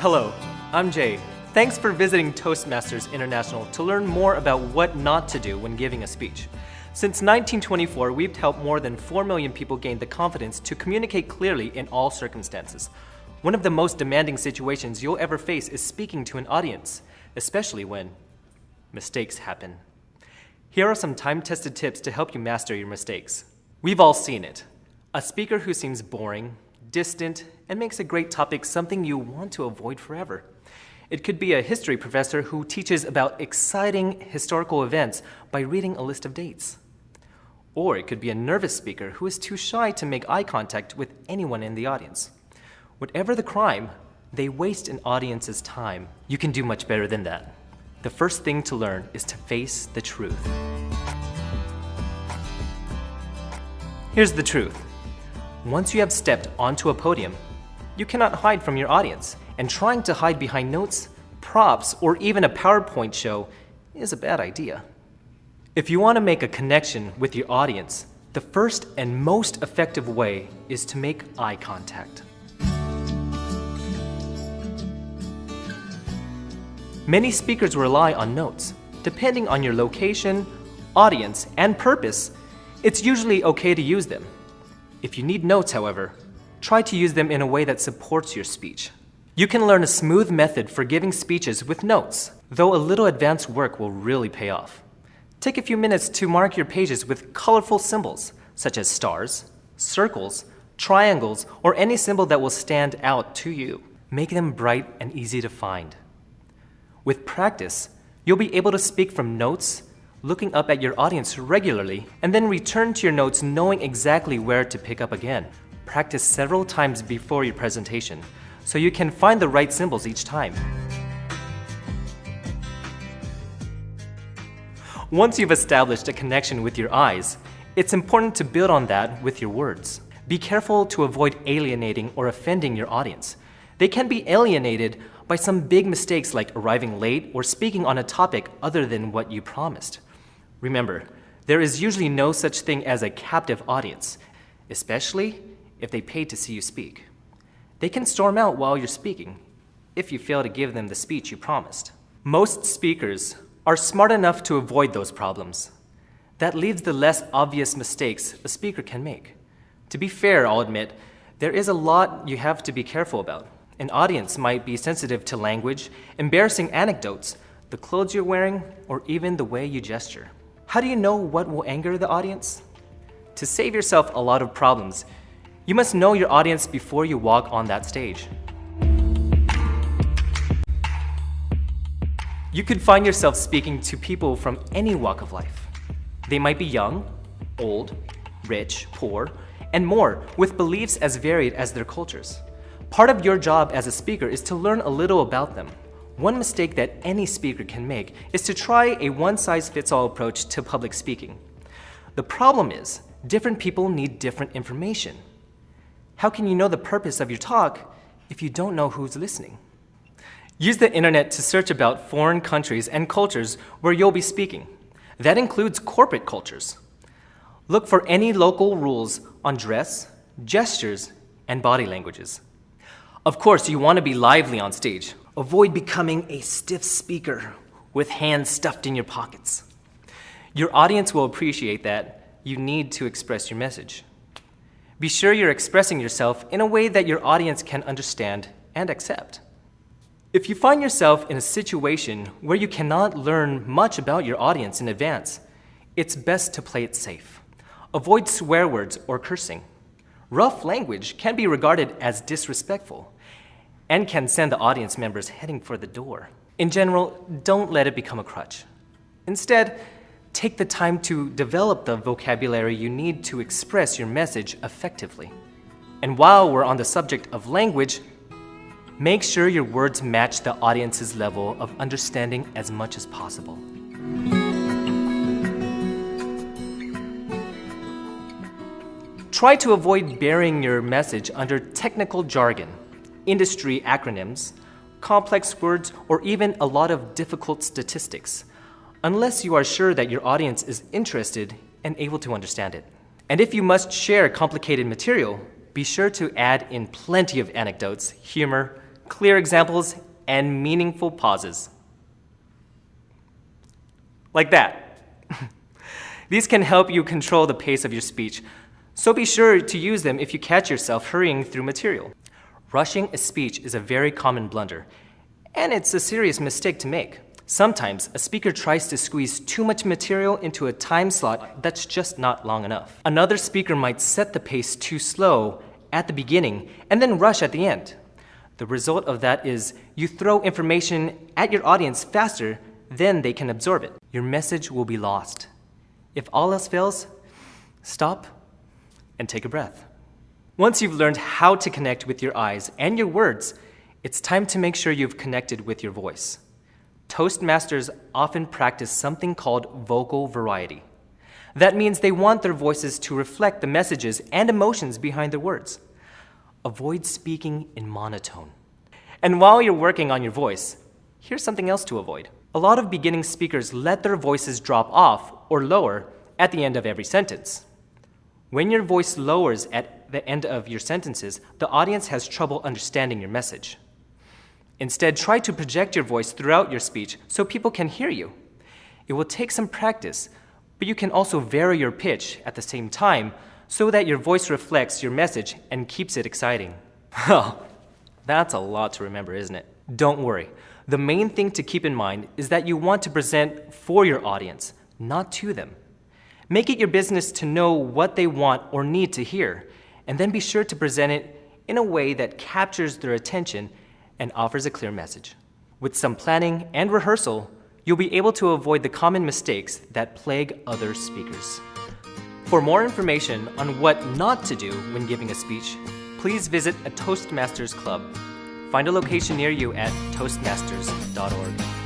Hello, I'm Jay. Thanks for visiting Toastmasters International to learn more about what not to do when giving a speech. Since 1924, we've helped more than 4 million people gain the confidence to communicate clearly in all circumstances. One of the most demanding situations you'll ever face is speaking to an audience, especially when mistakes happen. Here are some time-tested tips to help you master your mistakes. We've all seen it. A speaker who seems boring, distant, and makes a great topic something you want to avoid forever. It could be a history professor who teaches about exciting historical events by reading a list of dates. Or it could be a nervous speaker who is too shy to make eye contact with anyone in the audience. Whatever the crime, they waste an audience's time. You can do much better than that. The first thing to learn is to face the truth. Here's the truth. Once you have stepped onto a podium, you cannot hide from your audience, and trying to hide behind notes, props, or even a PowerPoint show is a bad idea. If you want to make a connection with your audience, the first and most effective way is to make eye contact. Many speakers rely on notes. Depending on your location, audience, and purpose, it's usually okay to use them. If you need notes, however, try to use them in a way that supports your speech. You can learn a smooth method for giving speeches with notes, though a little advanced work will really pay off. Take a few minutes to mark your pages with colorful symbols, such as stars, circles, triangles, or any symbol that will stand out to you. Make them bright and easy to find. With practice, you'll be able to speak from notes, looking up at your audience regularly, and then return to your notes knowing exactly where to pick up again. Practice several times before your presentation, so you can find the right symbols each time. Once you've established a connection with your eyes, it's important to build on that with your words. Be careful to avoid alienating or offending your audience. They can be alienated by some big mistakes like arriving late or speaking on a topic other than what you promised. Remember, there is usually no such thing as a captive audience, especially if they pay to see you speak. They can storm out while you're speaking if you fail to give them the speech you promised. Most speakers are smart enough to avoid those problems. That leaves the less obvious mistakes a speaker can make. To be fair, I'll admit, there is a lot you have to be careful about. An audience might be sensitive to language, embarrassing anecdotes, the clothes you're wearing, or even the way you gesture. How do you know what will anger the audience? To save yourself a lot of problems, you must know your audience before you walk on that stage. You could find yourself speaking to people from any walk of life. They might be young, old, rich, poor, and more, with beliefs as varied as their cultures. Part of your job as a speaker is to learn a little about them. One mistake that any speaker can make is to try a one-size-fits-all approach to public speaking. The problem is, different people need different information. How can you know the purpose of your talk if you don't know who's listening? Use the internet to search about foreign countries and cultures where you'll be speaking. That includes corporate cultures. Look for any local rules on dress, gestures, and body languages. Of course, you want to be lively on stage. Avoid becoming a stiff speaker with hands stuffed in your pockets. Your audience will appreciate that you need to express your message. Be sure you're expressing yourself in a way that your audience can understand and accept. If you find yourself in a situation where you cannot learn much about your audience in advance, it's best to play it safe. Avoid swear words or cursing. Rough language can be regarded as disrespectful and can send the audience members heading for the door. In general, don't let it become a crutch. Instead, take the time to develop the vocabulary you need to express your message effectively. And while we're on the subject of language, make sure your words match the audience's level of understanding as much as possible. Try to avoid burying your message under technical jargon, industry acronyms, complex words, or even a lot of difficult statistics, unless you are sure that your audience is interested and able to understand it. And if you must share complicated material, be sure to add in plenty of anecdotes, humor, clear examples, and meaningful pauses. Like that. These can help you control the pace of your speech, so be sure to use them if you catch yourself hurrying through material. Rushing a speech is a very common blunder, and it's a serious mistake to make. Sometimes, a speaker tries to squeeze too much material into a time slot that's just not long enough. Another speaker might set the pace too slow at the beginning and then rush at the end. The result of that is you throw information at your audience faster than they can absorb it. Your message will be lost. If all else fails, stop and take a breath. Once you've learned how to connect with your eyes and your words, it's time to make sure you've connected with your voice. Toastmasters often practice something called vocal variety. That means they want their voices to reflect the messages and emotions behind their words. Avoid speaking in monotone. And while you're working on your voice, here's something else to avoid. A lot of beginning speakers let their voices drop off or lower at the end of every sentence. When your voice lowers at the end of your sentences, the audience has trouble understanding your message. Instead, try to project your voice throughout your speech so people can hear you. It will take some practice, but you can also vary your pitch at the same time so that your voice reflects your message and keeps it exciting. Oh, that's a lot to remember, isn't it? Don't worry. The main thing to keep in mind is that you want to present for your audience, not to them. Make it your business to know what they want or need to hear, and then be sure to present it in a way that captures their attention and offers a clear message. With some planning and rehearsal, you'll be able to avoid the common mistakes that plague other speakers. For more information on what not to do when giving a speech, please visit a Toastmasters Club. Find a location near you at toastmasters.org.